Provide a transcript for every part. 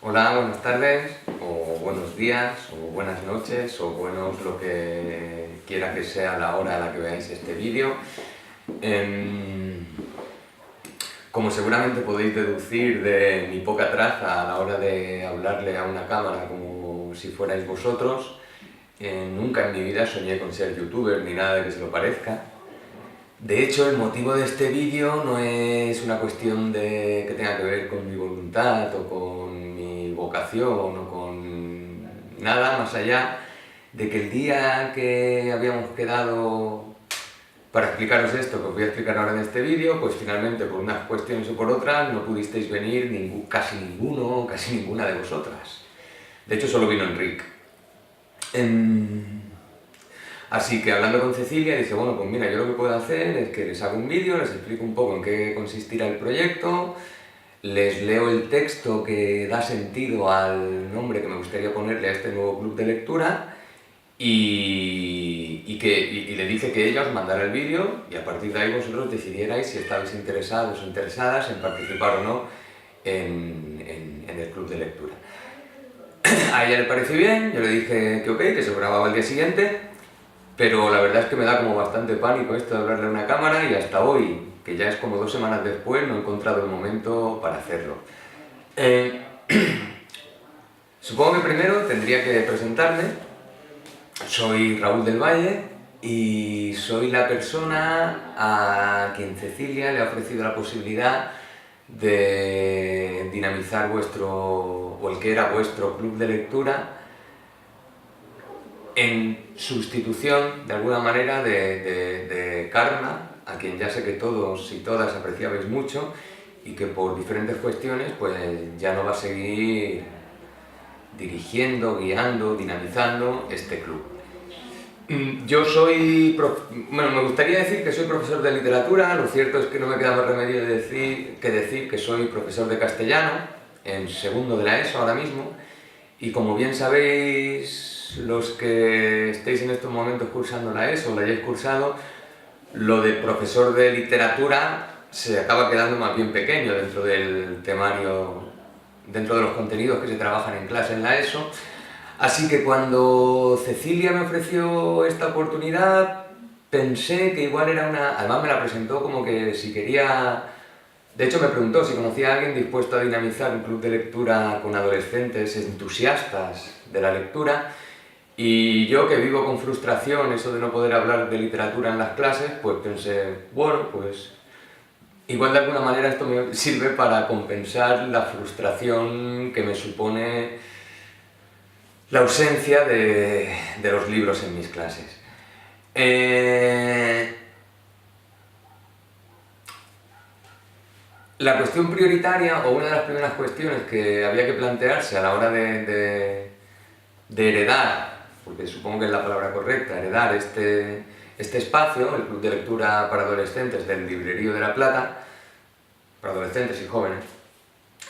Hola, buenas tardes, o buenos días, o buenas noches, o buenos lo que quiera que sea la hora a la que veáis este vídeo. Como seguramente podéis deducir de mi poca traza a la hora de hablarle a una cámara como si fuerais vosotros, nunca en mi vida soñé con ser youtuber ni nada de que se lo parezca. De hecho, el motivo de este vídeo no es una cuestión de que tenga que ver con mi voluntad o con mi vocación o con nada más allá de que el día que habíamos quedado para explicaros esto que os voy a explicar ahora en este vídeo, pues finalmente por unas cuestiones o por otras no pudisteis venir casi ninguna de vosotras. De hecho, solo vino Enric. Así que hablando con Cecilia dije, bueno, pues mira, yo lo que puedo hacer es que les hago un vídeo, les explico un poco en qué consistirá el proyecto, les leo el texto que da sentido al nombre que me gustaría ponerle a este nuevo club de lectura y le dije que ella os mandara el vídeo y a partir de ahí vosotros decidierais si estabais interesados o interesadas en participar o no en el club de lectura. A ella le pareció bien, yo le dije que ok, que se grababa el día siguiente. Pero la verdad es que me da como bastante pánico esto de hablarle a una cámara y hasta hoy, que ya es como 2 semanas después, no he encontrado el momento para hacerlo. Supongo que primero tendría que presentarme. Soy Raúl del Valle y soy la persona a quien Cecilia le ha ofrecido la posibilidad de dinamizar o el que era vuestro club de lectura en sustitución, de alguna manera, de Karma, a quien ya sé que todos y todas apreciabais mucho y que por diferentes cuestiones pues ya no va a seguir dirigiendo, guiando, dinamizando este club. Yo soy, bueno, me gustaría decir que soy profesor de literatura, lo cierto es que no me queda más remedio que decir que soy profesor de castellano, en segundo de la ESO ahora mismo, y como bien sabéis los que estéis en estos momentos cursando la ESO o la hayáis cursado, lo de profesor de literatura se acaba quedando más bien pequeño dentro del temario, dentro de los contenidos que se trabajan en clase en la ESO. Así que cuando Cecilia me ofreció esta oportunidad, pensé que igual era una... Además me la presentó como que si quería... De hecho me preguntó si conocía a alguien dispuesto a dinamizar un club de lectura con adolescentes entusiastas de la lectura. Y yo, que vivo con frustración eso de no poder hablar de literatura en las clases, pues pensé, bueno, pues igual de alguna manera esto me sirve para compensar la frustración que me supone la ausencia de los libros en mis clases. La cuestión prioritaria, o una de las primeras cuestiones que había que plantearse a la hora de heredar, porque supongo que es la palabra correcta, heredar este espacio, el Club de Lectura para Adolescentes del Librerío de La Plata, para adolescentes y jóvenes,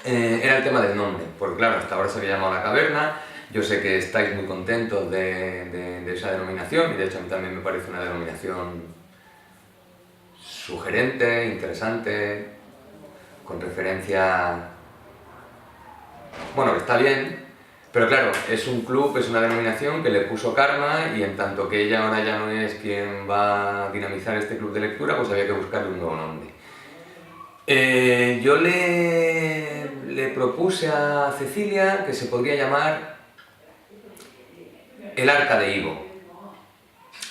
era el tema del nombre, porque claro, hasta ahora se había llamado La Caverna. Yo sé que estáis muy contentos de esa denominación, y de hecho a mí también me parece una denominación sugerente, interesante, con referencia... Bueno, que está bien, pero claro, es un club, es una denominación que le puso Karma, y en tanto que ella ahora ya no es quien va a dinamizar este club de lectura, pues había que buscarle un nuevo nombre. Yo le propuse a Cecilia que se podría llamar El Arca de Ivo.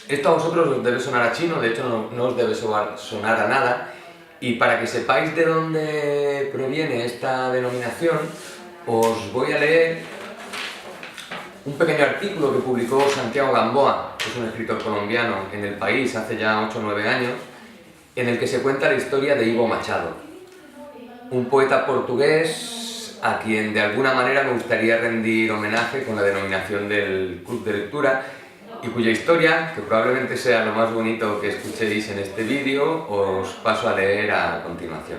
Esto a vosotros os debe sonar a chino, de hecho no os debe sonar a nada, y para que sepáis de dónde proviene esta denominación, os voy a leer un pequeño artículo que publicó Santiago Gamboa, que es un escritor colombiano, en El País hace ya 8 o 9 años, en el que se cuenta la historia de Ivo Machado, un poeta portugués a quien de alguna manera me gustaría rendir homenaje con la denominación del Club de Lectura, y cuya historia, que probablemente sea lo más bonito que escuchéis en este vídeo, os paso a leer a continuación.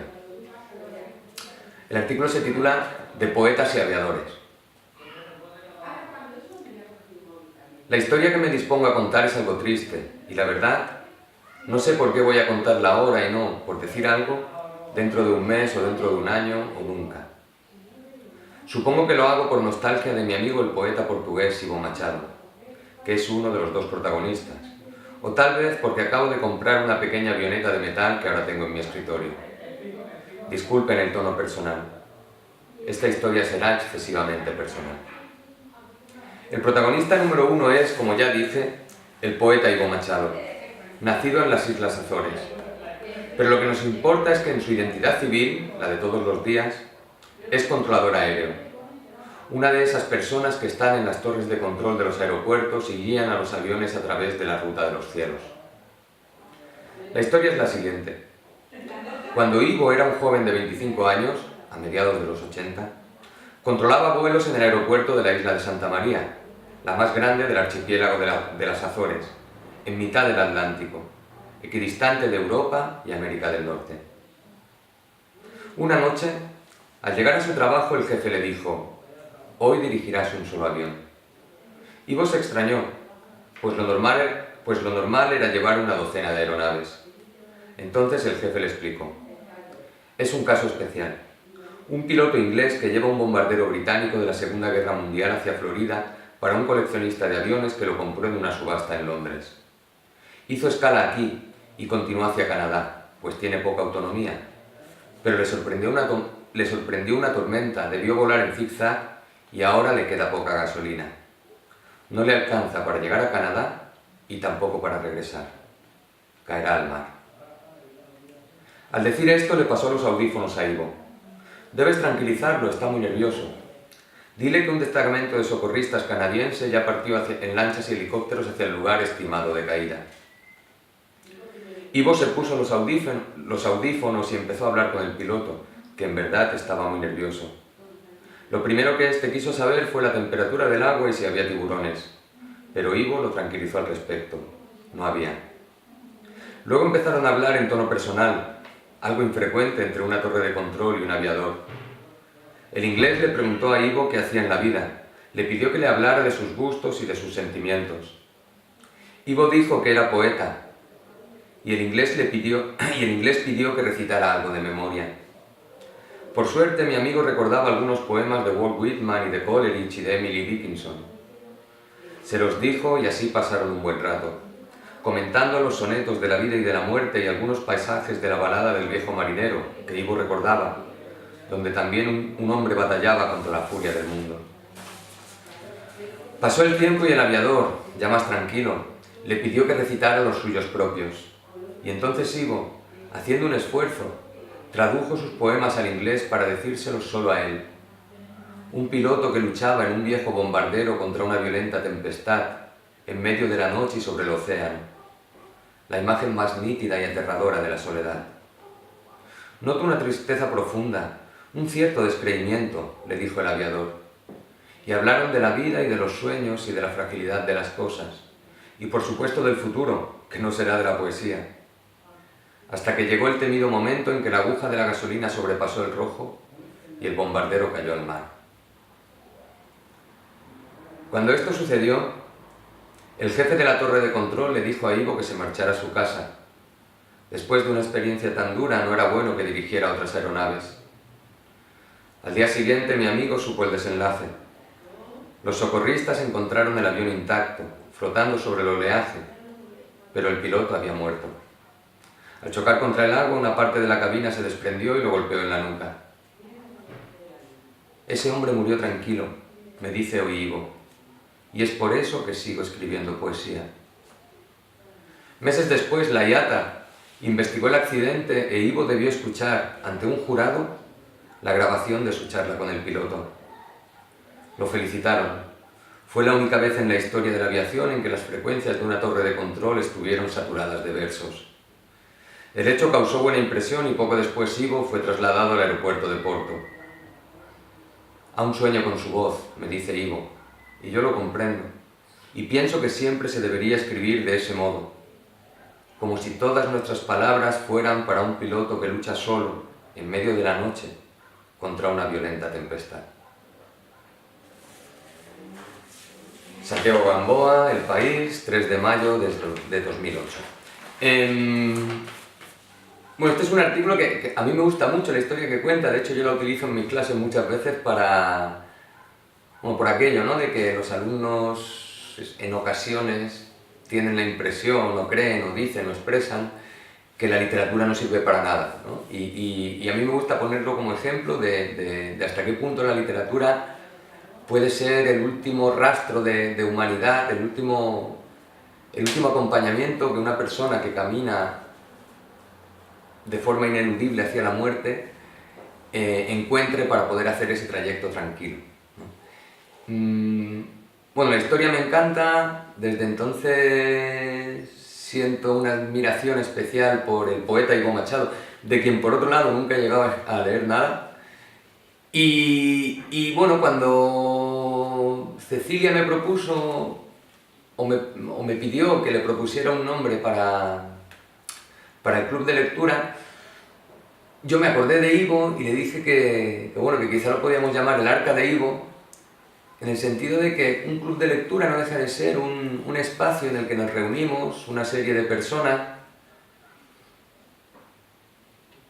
El artículo se titula De poetas y aviadores. La historia que me dispongo a contar es algo triste, y la verdad, no sé por qué voy a contarla ahora y no, por decir algo, dentro de un mes o dentro de un año o nunca. Supongo que lo hago por nostalgia de mi amigo el poeta portugués Ivo Machado, que es uno de los dos protagonistas, o tal vez porque acabo de comprar una pequeña avioneta de metal que ahora tengo en mi escritorio. Disculpen el tono personal. Esta historia será excesivamente personal. El protagonista número 1 es, como ya dije, el poeta Ivo Machado, nacido en las Islas Azores. Pero lo que nos importa es que en su identidad civil, la de todos los días, es controlador aéreo. Una de esas personas que están en las torres de control de los aeropuertos y guían a los aviones a través de la ruta de los cielos. La historia es la siguiente. Cuando Ivo era un joven de 25 años, a mediados de los 80, controlaba vuelos en el aeropuerto de la isla de Santa María, la más grande del archipiélago de las Azores, en mitad del Atlántico, equidistante de Europa y América del Norte. Una noche, al llegar a su trabajo, el jefe le dijo: «Hoy dirigirás un solo avión». Ivo se extrañó, pues lo normal era llevar una docena de aeronaves. Entonces el jefe le explicó: «Es un caso especial. Un piloto inglés que lleva un bombardero británico de la Segunda Guerra Mundial hacia Florida para un coleccionista de aviones que lo compró en una subasta en Londres. Hizo escala aquí y continuó hacia Canadá, pues tiene poca autonomía. Pero le sorprendió una tormenta, debió volar en zigzag y ahora le queda poca gasolina. No le alcanza para llegar a Canadá y tampoco para regresar. Caerá al mar». Al decir esto le pasó los audífonos a Ivo. «Debes tranquilizarlo, está muy nervioso. Dile que un destacamento de socorristas canadiense ya partió en lanchas y helicópteros hacia el lugar estimado de caída». Ivo se puso los audífonos y empezó a hablar con el piloto, que en verdad estaba muy nervioso. Lo primero que éste quiso saber fue la temperatura del agua y si había tiburones, pero Ivo lo tranquilizó al respecto. No había. Luego empezaron a hablar en tono personal, algo infrecuente entre una torre de control y un aviador. El inglés le preguntó a Ivo qué hacía en la vida, le pidió que le hablara de sus gustos y de sus sentimientos. Ivo dijo que era poeta, y el inglés pidió que recitara algo de memoria. Por suerte, mi amigo recordaba algunos poemas de Walt Whitman y de Coleridge y de Emily Dickinson. Se los dijo y así pasaron un buen rato, comentando los sonetos de la vida y de la muerte y algunos paisajes de la balada del viejo marinero, que Ivo recordaba, donde también un hombre batallaba contra la furia del mundo. Pasó el tiempo y el aviador, ya más tranquilo, le pidió que recitara los suyos propios. Y entonces Ivo, haciendo un esfuerzo, tradujo sus poemas al inglés para decírselos solo a él. Un piloto que luchaba en un viejo bombardero contra una violenta tempestad, en medio de la noche y sobre el océano. La imagen más nítida y aterradora de la soledad. «Noto una tristeza profunda, un cierto descreimiento», le dijo el aviador. Y hablaron de la vida y de los sueños y de la fragilidad de las cosas, y por supuesto del futuro, que no será de la poesía. Hasta que llegó el temido momento en que la aguja de la gasolina sobrepasó el rojo y el bombardero cayó al mar. Cuando esto sucedió, el jefe de la torre de control le dijo a Ivo que se marchara a su casa. Después de una experiencia tan dura, no era bueno que dirigiera otras aeronaves. Al día siguiente, mi amigo supo el desenlace. Los socorristas encontraron el avión intacto, flotando sobre el oleaje, pero el piloto había muerto. Al chocar contra el agua, una parte de la cabina se desprendió y lo golpeó en la nuca. «Ese hombre murió tranquilo», me dice hoy Ivo, «y es por eso que sigo escribiendo poesía». Meses después, la IATA investigó el accidente e Ivo debió escuchar, ante un jurado, la grabación de su charla con el piloto. Lo felicitaron. Fue la única vez en la historia de la aviación en que las frecuencias de una torre de control estuvieron saturadas de versos. El hecho causó buena impresión y poco después Ivo fue trasladado al aeropuerto de Porto. «Aún sueño con su voz», me dice Ivo, y yo lo comprendo, y pienso que siempre se debería escribir de ese modo, como si todas nuestras palabras fueran para un piloto que lucha solo, en medio de la noche, contra una violenta tempestad. Santiago Gamboa, El País, 3 de mayo de 2008. Bueno, este es un artículo que a mí me gusta mucho, la historia que cuenta. De hecho, yo la utilizo en mis clases muchas veces para como por aquello, ¿no?, de que los alumnos en ocasiones tienen la impresión, o creen, o dicen, o expresan que la literatura no sirve para nada, ¿no? Y a mí me gusta ponerlo como ejemplo de hasta qué punto la literatura puede ser el último rastro de humanidad, el último acompañamiento que una persona que camina de forma ineludible hacia la muerte encuentre para poder hacer ese trayecto tranquilo, ¿no? Bueno, la historia me encanta, desde entonces siento una admiración especial por el poeta Ivo Machado, de quien por otro lado nunca he llegado a leer nada. Y bueno, cuando Cecilia me propuso o me pidió que le propusiera un nombre para el club de lectura, yo me acordé de Ivo y le dije que quizá lo podíamos llamar el Arca de Ivo, en el sentido de que un club de lectura no deja de ser un espacio en el que nos reunimos una serie de personas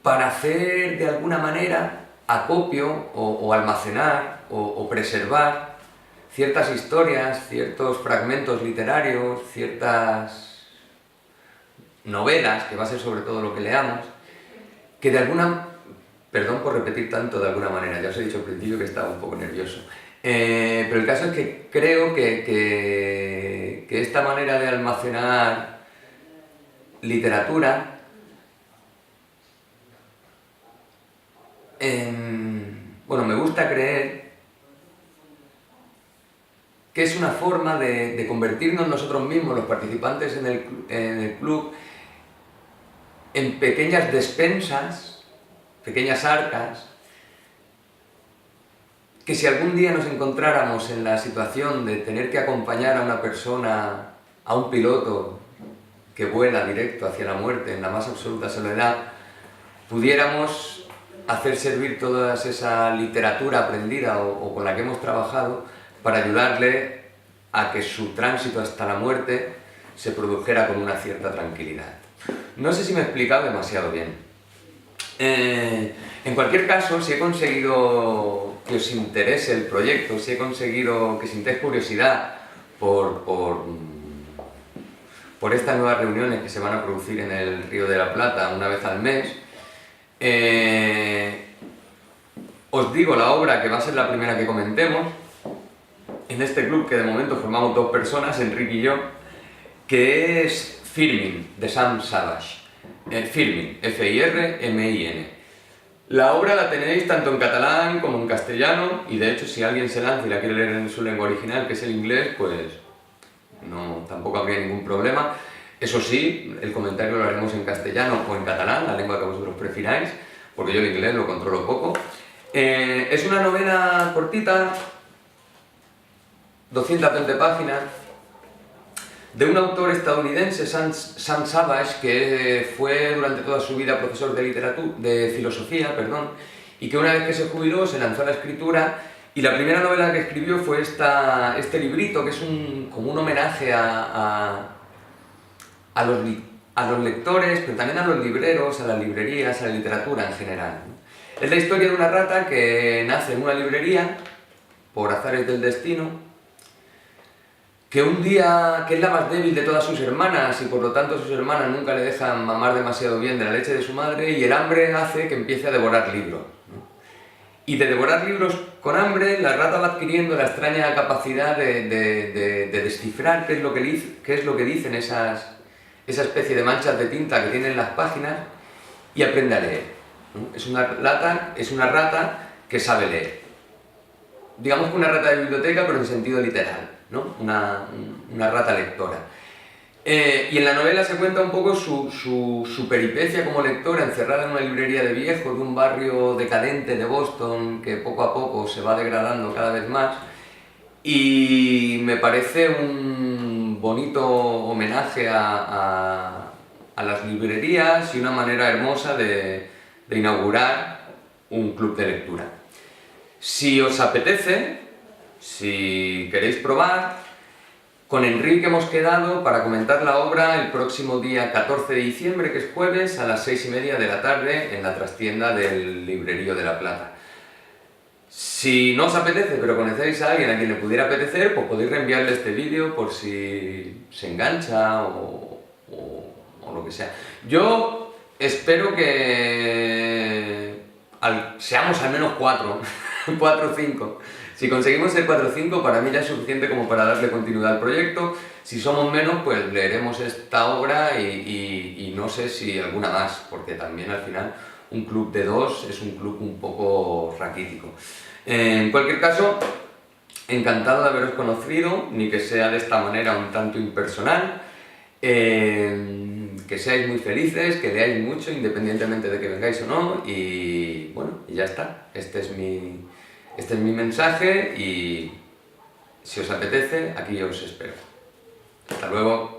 para hacer de alguna manera acopio o almacenar o preservar ciertas historias, ciertos fragmentos literarios, ciertas novelas, que va a ser sobre todo lo que leamos, que de alguna... Perdón por repetir tanto de alguna manera, ya os he dicho al principio que estaba un poco nervioso. Pero el caso es que creo que esta manera de almacenar literatura bueno, me gusta creer que es una forma de convertirnos nosotros mismos, los participantes en el club, en pequeñas despensas, pequeñas arcas, que si algún día nos encontráramos en la situación de tener que acompañar a una persona, a un piloto que vuela directo hacia la muerte en la más absoluta soledad, pudiéramos hacer servir toda esa literatura aprendida o con la que hemos trabajado para ayudarle a que su tránsito hasta la muerte se produjera con una cierta tranquilidad. No sé si me he explicado demasiado bien. En cualquier caso, si he conseguido que os interese el proyecto, si he conseguido que sintáis curiosidad por estas nuevas reuniones que se van a producir en el Río de la Plata una vez al mes, os digo la obra que va a ser la primera que comentemos en este club, que de momento formamos 2 personas, Enrique y yo, que es Firmin, de Sam Savage. Firmin, F-I-R-M-I-N. La obra la tenéis tanto en catalán como en castellano, y de hecho si alguien se lanza y la quiere leer en su lengua original, que es el inglés, pues no, tampoco habría ningún problema. Eso sí, el comentario lo haremos en castellano o en catalán, la lengua que vosotros prefiráis, porque yo el inglés lo controlo poco. Es una novela cortita, 220 páginas, de un autor estadounidense, Sam Savage, que fue durante toda su vida profesor de filosofía, y que una vez que se jubiló se lanzó a la escritura, y la primera novela que escribió fue este librito, que es como un homenaje a los lectores, pero también a los libreros, a las librerías, a la literatura en general. Es la historia de una rata que nace en una librería, por azares del destino, que un día, que es la más débil de todas sus hermanas y por lo tanto sus hermanas nunca le dejan mamar demasiado bien de la leche de su madre, y el hambre hace que empiece a devorar libros, ¿no? Y de devorar libros con hambre, la rata va adquiriendo la extraña capacidad de descifrar qué es lo que dicen esa especie de manchas de tinta que tienen las páginas, y aprende a leer, ¿no? Es una rata que sabe leer. Digamos que una rata de biblioteca, pero en sentido literal, ¿no? Una rata lectora. Y en la novela se cuenta un poco su peripecia como lectora, encerrada en una librería de viejos de un barrio decadente de Boston, que poco a poco se va degradando cada vez más, y me parece un bonito homenaje a las librerías y una manera hermosa de inaugurar un club de lectura. Si os apetece, si queréis probar, con Enrique hemos quedado para comentar la obra el próximo día 14 de diciembre, que es jueves, a las 6:30 de la tarde, en la trastienda del Librerío de la Plata. Si no os apetece, pero conocéis a alguien a quien le pudiera apetecer, pues podéis reenviarle este vídeo por si se engancha o lo que sea. Yo espero que seamos al menos 4, 4 o 5. Si conseguimos ser 4 o 5, para mí ya es suficiente como para darle continuidad al proyecto. Si somos menos, pues leeremos esta obra y no sé si alguna más, porque también al final un club de 2 es un club un poco raquítico. En cualquier caso, encantado de haberos conocido, ni que sea de esta manera un tanto impersonal. Que seáis muy felices, que leáis mucho, independientemente de que vengáis o no, y bueno, y ya está. Este es mi mensaje y si os apetece, aquí os espero. Hasta luego.